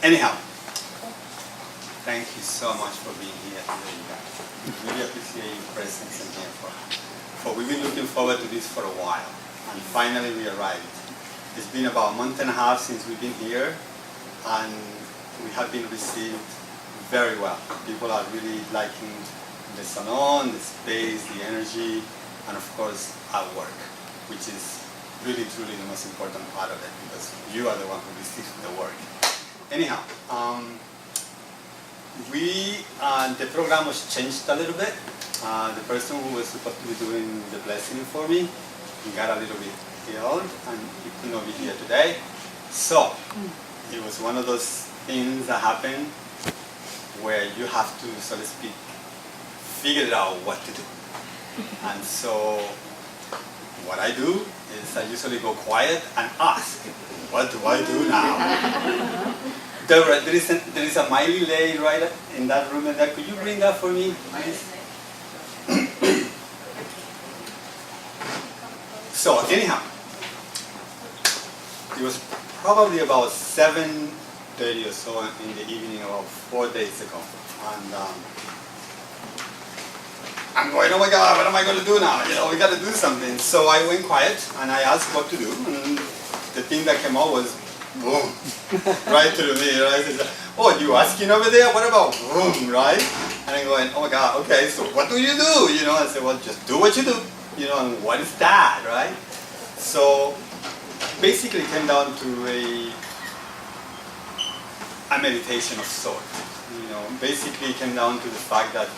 Anyhow, thank you so much for being here today, you guys. Really appreciate your presence in here. We've been looking forward to this for a while, and finally we arrived. It's been about a month and a half since we've been here, and we have been received very well. People are really liking the salon, the space, the energy, and of course our work, which is really truly the most important part of it, because you are the one who receives the work. Anyhow, the program was changed a little bit. The person who was supposed to be doing the blessing for me, he got a little bit ill and he could not be here today. So it was one of those things that happen where you have to, so to speak, figure out what to do. And so what I do is I usually go quiet and ask, what do I do now? Deborah, there is a Miley lay right in that room and there. Could you bring that for me, please? So anyhow, it was probably about 7:30 or so in the evening, about 4 days ago. And I'm going, oh my God, what am I going to do now? You know, we got to do something. So I went quiet and I asked what to do. And the thing that came out was, boom, right through me. Right? Oh, you asking over there? What about boom, right? And I'm going, oh my God, okay, so what do? You know, I said, well, just do what you do. You know, and what is that, right? So basically it came down to a meditation of sorts. You know, basically it came down to the fact that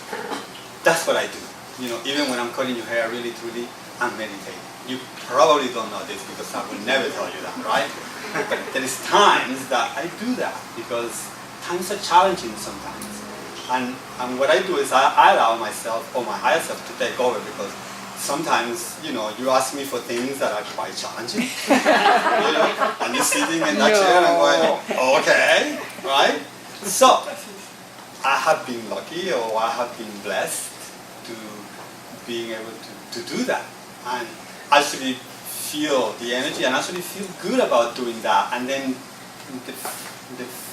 that's what I do. You know, even when I'm cutting your hair, really, truly, I'm meditating. You probably don't know this because I will never tell you that, right? But there is times that I do that because times are challenging sometimes. And what I do is I allow myself or my higher self to take over, because sometimes, you know, you ask me for things that are quite challenging. You know, and you're sitting in that chair and I'm going, okay, right? So I have been lucky, or I have been blessed to being able to do that and actually feel the energy and actually feel good about doing that, and then the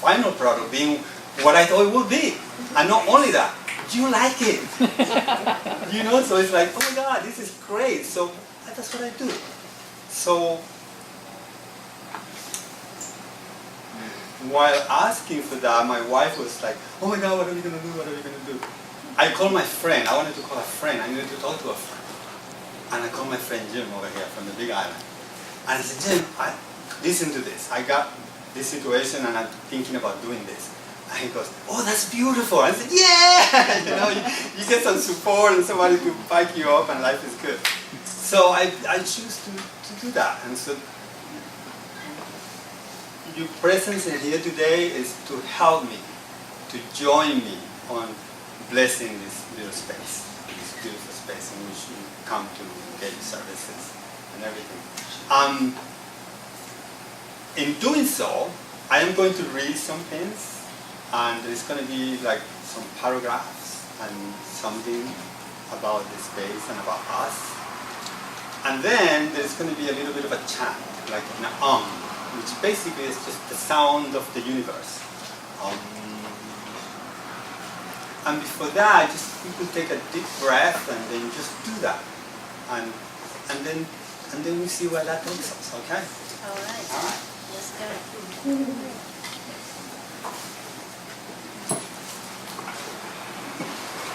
final product being what I thought it would be. And not only that, you like it. You know, so it's like, oh my God, this is great. So that's what I do. So while asking for that, my wife was like, oh my God, what are we going to do? What are we going to do? I called my friend. I wanted to call a friend. I needed to talk to a friend. And I called my friend Jim over here from the Big Island. And I said, Jim, listen to this. I got this situation and I'm thinking about doing this. And he goes, oh, that's beautiful. I said, yeah! You know, you get some support and somebody to back you up and life is good. So I choose to do that. And so your presence in here today is to help me, to join me on blessing this little space, this beautiful space in which you come to get your services and everything. In doing so, I am going to read some things. And there's going to be like some paragraphs and something about the space and about us. And then there's going to be a little bit of a chant, like an which basically is just the sound of the universe. And before that, just you could take a deep breath and then just do that. And then we see where that takes us, okay? All right. All right. Let's go.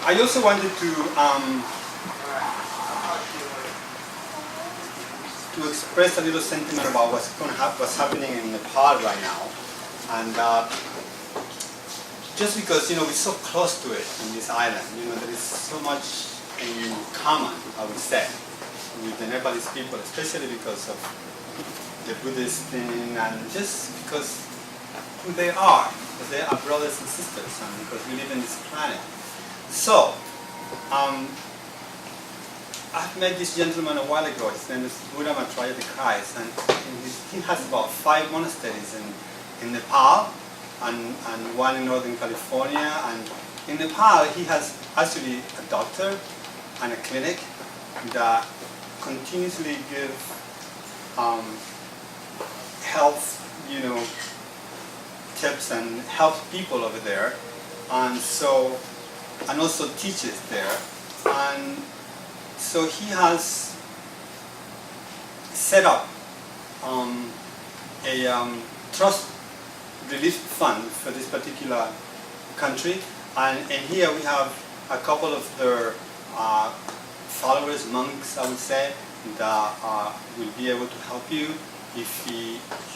I also wanted to express a little sentiment about what's happening in Nepal right now, and just because, you know, we're so close to it in this island, you know, there is so much in common, I would say, with the Nepalese people, especially because of the Buddhist thing, and just because who they are, because they are brothers and sisters, and because we live in this planet. So, I've met this gentleman a while ago. His name is Buddha Maitreya the Christ, and he has about 5 monasteries in Nepal and one in Northern California. And in Nepal, he has actually a doctor and a clinic that continuously give health, you know, tips and helps people over there, and also teaches there. And so he has set up a trust relief fund for this particular country, and here we have a couple of their followers, monks, I would say, that will be able to help you if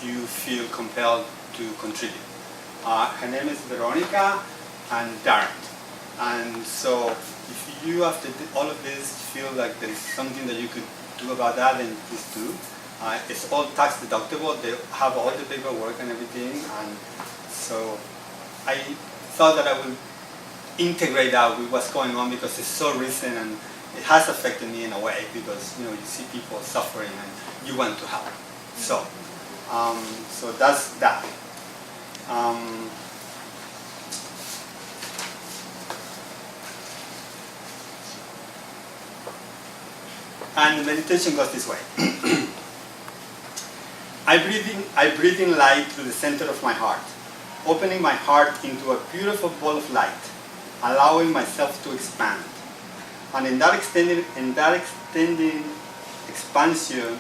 you feel compelled to contribute. Her name is Veronica and Darren. And so if you, after all of this, feel like there is something that you could do about that, then please do. It's all tax deductible. They have all the paperwork and everything. And so I thought that I would integrate that with what's going on because it's so recent and it has affected me in a way because you see people suffering and you want to help. So, so that's that. And the meditation goes this way. I breathe in light through the center of my heart, opening my heart into a beautiful ball of light, allowing myself to expand. And in that extending expansion,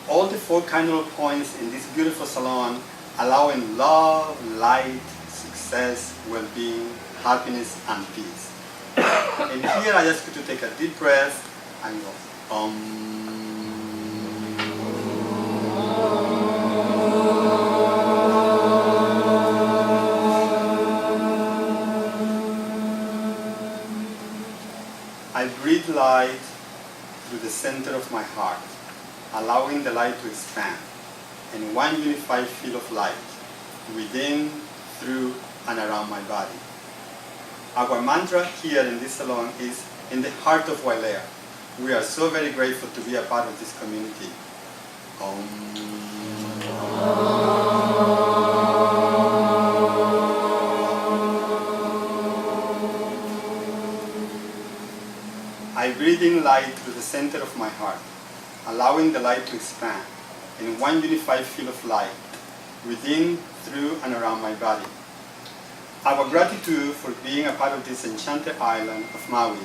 all the 4 cardinal points in this beautiful salon, allowing love, light, success, well-being, happiness, and peace. And here I ask you to take a deep breath and go, I breathe light through the center of my heart, allowing the light to expand in one unified field of light within, through, and around my body. Our mantra here in this salon is, in the heart of Wailea. We are so very grateful to be a part of this community. I breathe in light through the center of my heart, allowing the light to expand in one unified field of light, within, through, and around my body. Our gratitude for being a part of this enchanted island of Maui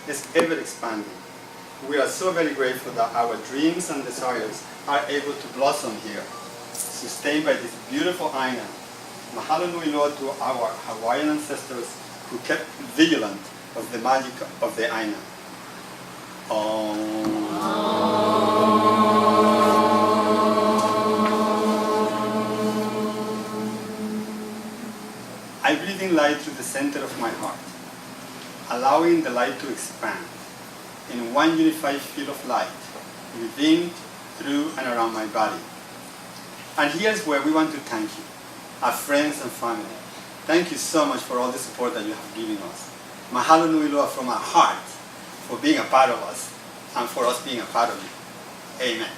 is ever expanding. We are so very grateful that our dreams and desires are able to blossom here, sustained by this beautiful island. Mahalo nui loa to our Hawaiian ancestors who kept vigilant of the magic of the island. I breathe in light through the center of my heart, allowing the light to expand in one unified field of light, within, through, and around my body. And here's where we want to thank you, our friends and family. Thank you so much for all the support that you have given us. Mahalo nui loa from our heart for being a part of us and for us being a part of you. Amen.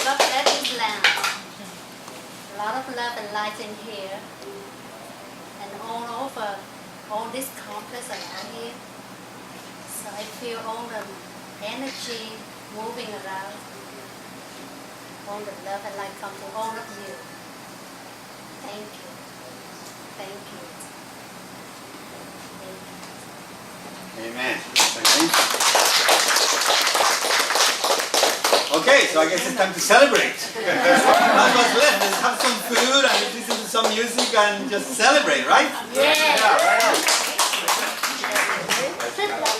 God bless this land. A lot of love and light in here. And all over, all this complex around here. So I feel all the energy moving around. All the love and light come to all of you. Thank you. Thank you. Amen. Okay, so I guess it's time to celebrate. That's what's left. Let's have some food and listen to some music and just celebrate, right? Yeah.